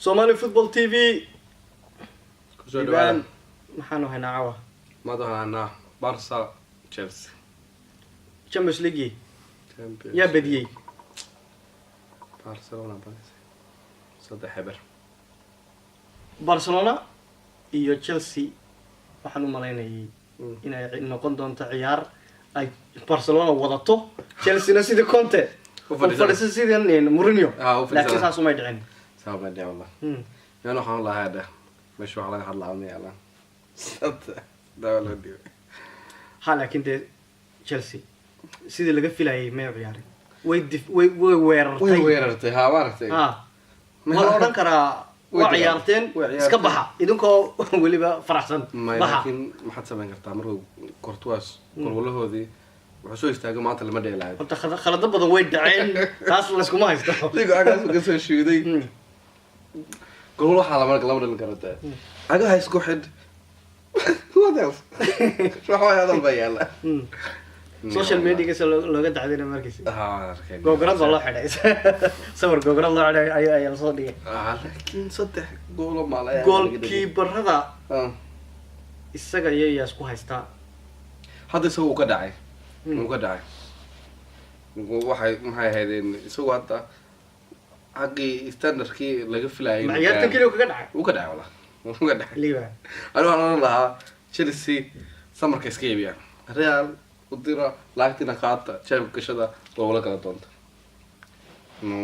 Somali Football TV kusoo dhawaada maxaanu haynaa caawa madaxana Barca Chelsea Champions League yaa badiyay Barcelona saddex xeber Barcelona iyo Chelsea waxaan u maleynayay inay noqon doonto ciyaar ay Barcelona wadato Chelsea na sidii Conte وفرنسا سيدان مورينيو لكن ساسو ما يدعين سامع دي والله انا waxaan la hada meesha waxa laga hadlaa meela dawla diyo laakiin Chelsea sidii laga filayay ma ciyaarin way weerartay ha waartay ma la oran karaa waa ciyaarteen iska baxa idinkoo waliba faraxsan baxa laakiin maxaad sameyn kartaa markuu Courtois golwalahoodii wuxuu soo istaagay maanta lama dheelaayo horta khalad badan way dhaceen taas la isku ma haysto digo agaas ka soo shiiday golwal waxa lama dhalin kartaa agaha isku xid what else waxa ay adan bayala social media ka looga dacdina markiisa arkay gogorad loo xidhay sawir gogorad loo xidhay ay soo dhigay laakiin saddex gool ma la goalkeeperada isaga ayaa isku haysta hadda isagu ka dhacay uga dhacay waxay maxay ahaydeen isagu hadda xaqii standardkii laga filayay ciyaartan kaliya uga dhacay wala uga dhacay liiba anu waxaan lahaa Chelsea samarka iska iibiyaan Real udira lacagtina qaata jeeb gashada wala kala doonta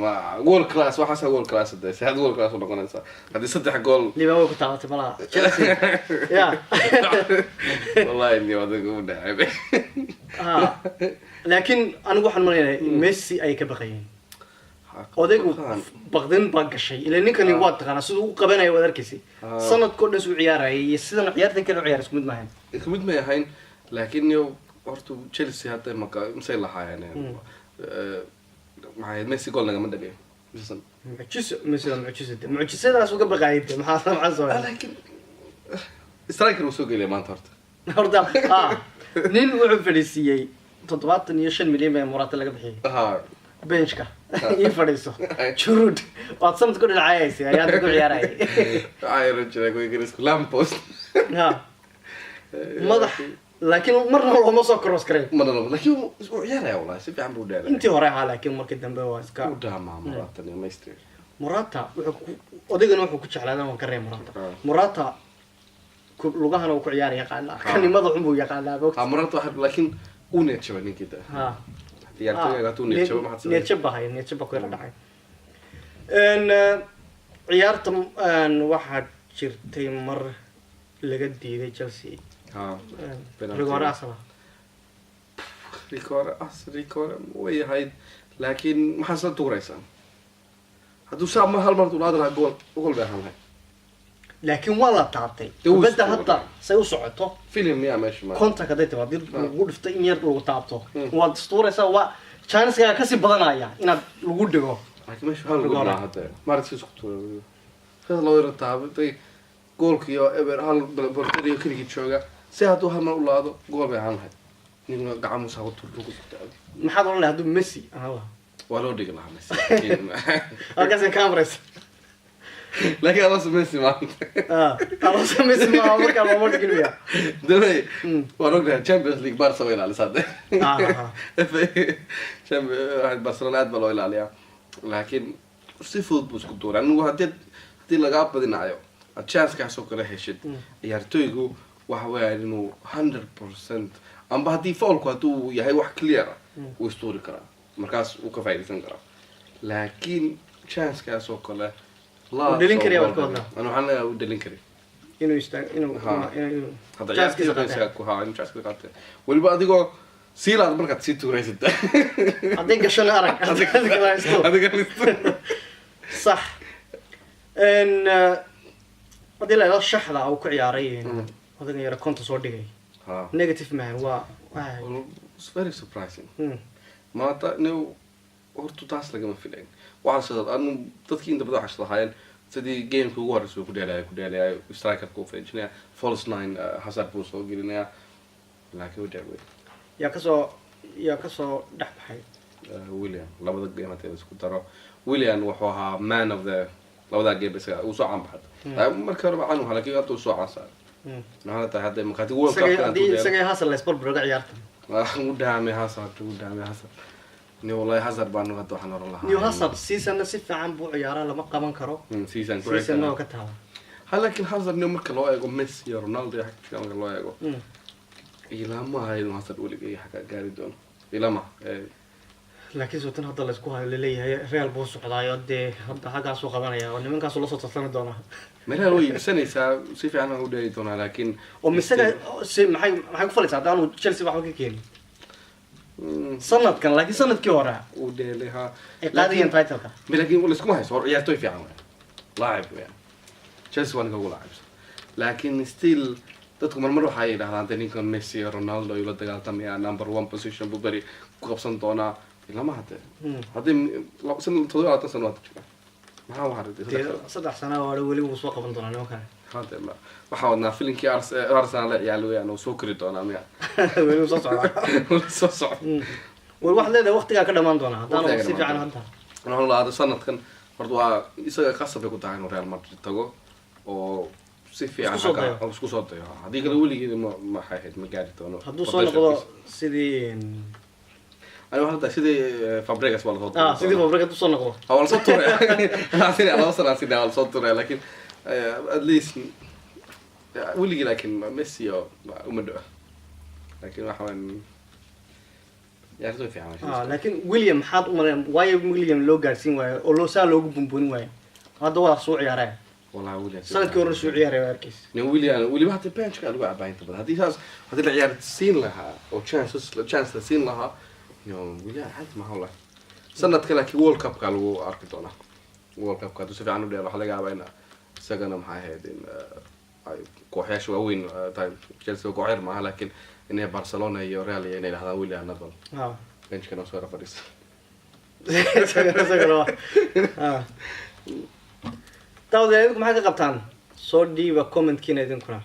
ma goal class waxa goal class hadda si goal class oo noqonaysa hadii saddex gool liiba way ku taabatay malaha Chelsea ya wallahi ni wada ugu dhacay laakiin anigu waxaan maleeyahay Messi ay ka baqayeen odaygu baqdin baa gashay ilaa ninkani waa taqaana sidoo uu qabanayo wad arkaysi sanadkoo dhan suu ciyaarayay sidana ciyaartan kale ciyaar isku mid ma ahayn laakiin yo hortu Chelsea hadda maka misay lahaayeen maxay Messi gool naga madhabeey misan mucjisadaas uga baqayay maxaa soo laakiin striker uu soo gelay maanta horta nin wuxuu fadhiisiyay 75 milyan ee Morata laga bixiyay benchka iyo fadhiiso churud waad samad ku dhinacaysay ayaa ku ciyaarayay ay rajada ku ingiriisku Lampos madax laakiin marna loo soo cross karay laakiin uu ciyaaraya wallahi si fiican buu dheeray intii hore laakiin markii dambe waa iska u dhaama Morata ni maestro Morata odaygan wuxuu ku jeclaaday waan ka reey Morata lugahana uu ku ciyaar yaqaan kanimada xun buu yaqaanaa Morata laakiin uu neecay ninkida ciyaartoyga tuu neecay ma xadsan neecay ku dhacay ciyaarta waxa jirtay mar laga diiday Chelsea Rigor way ahayd laakiin maxaa soo tuuraysan hadduu saama hal mar uu laadana gool baahan lahay laakiin waa la taabtay kubadda hadda say u socoto film ya meesha ma contact haday tahay dib lagu dhiftay in yar lagu taabto waa dastuuraysa waa chance-ga ka sii badanaya inaad lagu dhigo laakiin meesha hal gool ma hadda marti isku tuuray sida loo yara taabtay goolkiyo ever hal porterio kaliya jooga si hadduu hal mar u laado gool baahan lahay ninka gacmo saaqo turku maxaad oran lahayd Messi waa loo dhigi lahaa Messi halkaas cameras laakiin alla Messi ma alla Messi ma markaa loo dhigaya dabay waa loo dhigay Champions League Barca way ilaalisay Champions Barcelona aad baa loo ilaaliyaa laakiin si fudud buu isku duuray anigu hadii laga badinayo chance ka soo kala heshid ciyaartoygu waxa weeyaan inuu 100% amba hadii foulku haduu yahay wax clear uu istuuri karaa markaas uu ka faa'iideysan karaa laakiin chance ka soo kala la delin kariya wada ana waxaan u delin kari inuu hada chance ku haa in chance ka qaatay waliba adigoo silaad markaad si tuuraysid hadii gashan arag adiga صح ان hadii la shaxda oo ku ciyaaray odaga yar konta soo dhigay negative man waa it's very surprising maanta no hortu taas laga ma filayn waxa sidoo anu dadkii inta badan wax lahaayeen sidii game ku horeysay ku dheelay striker ku feenjinaya false nine Hazard buu soo gelinaya laakiin uu dhaaway yaa ka soo dhaxbaxay William labada game ay isku daro William wuxuu ahaa man of the labadaa game isaga uu soo caan baxay marka hore baan waxa laakiin hadda uu soo caan saaray maxaa tahay hadda markaad World Cup isaga Hazard la sport broga ciyaarta u dhaamay Hazard ni wallahi Hazard baan hadda waxaan oran lahaa New Hazard season si fiican buu ciyaaraa lama qaban karo season oo ka taala laakiin Hazard ni marka loo eego Messi iyo Ronaldo iyo xagga marka loo eego ilaa ma hayo Hazard weligii xagga gaari doono ilaa ma laakiin soo tan hadda la isku hayo leeyahay Real buu socdaayo de hadda xagaas uu qabanaya oo nimankaas la soo tartami doona meelaha way sanaysaa si fiican u dheeri doona laakiin oo misaga si maxay ku falaysaa hadda Chelsea waxa ka keenay sanadkan laakiin sanadkii hore uu dheelaha qaadiyeen title-ka laakiin wala isku hayso ciyaartoy fiican laacib weyn Chelsea waan ugu laacib laakiin still dadku marmar waxa ay yiraahdaan ninkan Messi iyo Ronaldo ay la dagaaltamaya number 1 position buu bari ku qabsan doona lama hadii sanad sano maxaa saddex sano oo wali uu soo qaban doona nimankan hadda waxa wadnaa filimkii Arsenal ciyaal weeyaan oo soo kori doona miya wali soo socda wal wax leedahay waqtiga ka dhamaan doona hadaan si fiican hadda waxaan la sanadkan horta waa isaga qasab ku tahay inuu Real Madrid tago oo si fiican isku soo dayo hadii kale waligeed ma xayd ma gaari doono haduu soo noqdo sidii أنا واحد سيدي فابريغاس ولا صوت سيدي فابريغاس تصنع قوة أول صوت عسيري على وصل عسيري على صوت لكن أدليس ولي لكن ميسي ومدو لكن واحد يعرفوا في عمل لكن ويليام حاط واي ويليام لو جالسين واي أو لو سال لو بومبون واي هذا هو صوع ياره والله ويليام سنة كورن صوع ياره واركيس ويليام حتى بنش قالوا عباين طبعا هذه العيار تسين لها أو chance تسين لها يوم ويليام حد ما هو له سنة كلا كي وورلد كاب قالوا أركضونا وورلد كاب كانوا سفيان ودي راح لقى بينا سجنا مع هيدين كوحيش وين طيب تشيلسي وكوحير معها لكن إنها برشلونة هي ريال يعني هذا ويليام نضل بنش كانوا صورة فريس تاو ده عندكم حاجة قبطان صور دي وكومنت كنا يدين كنا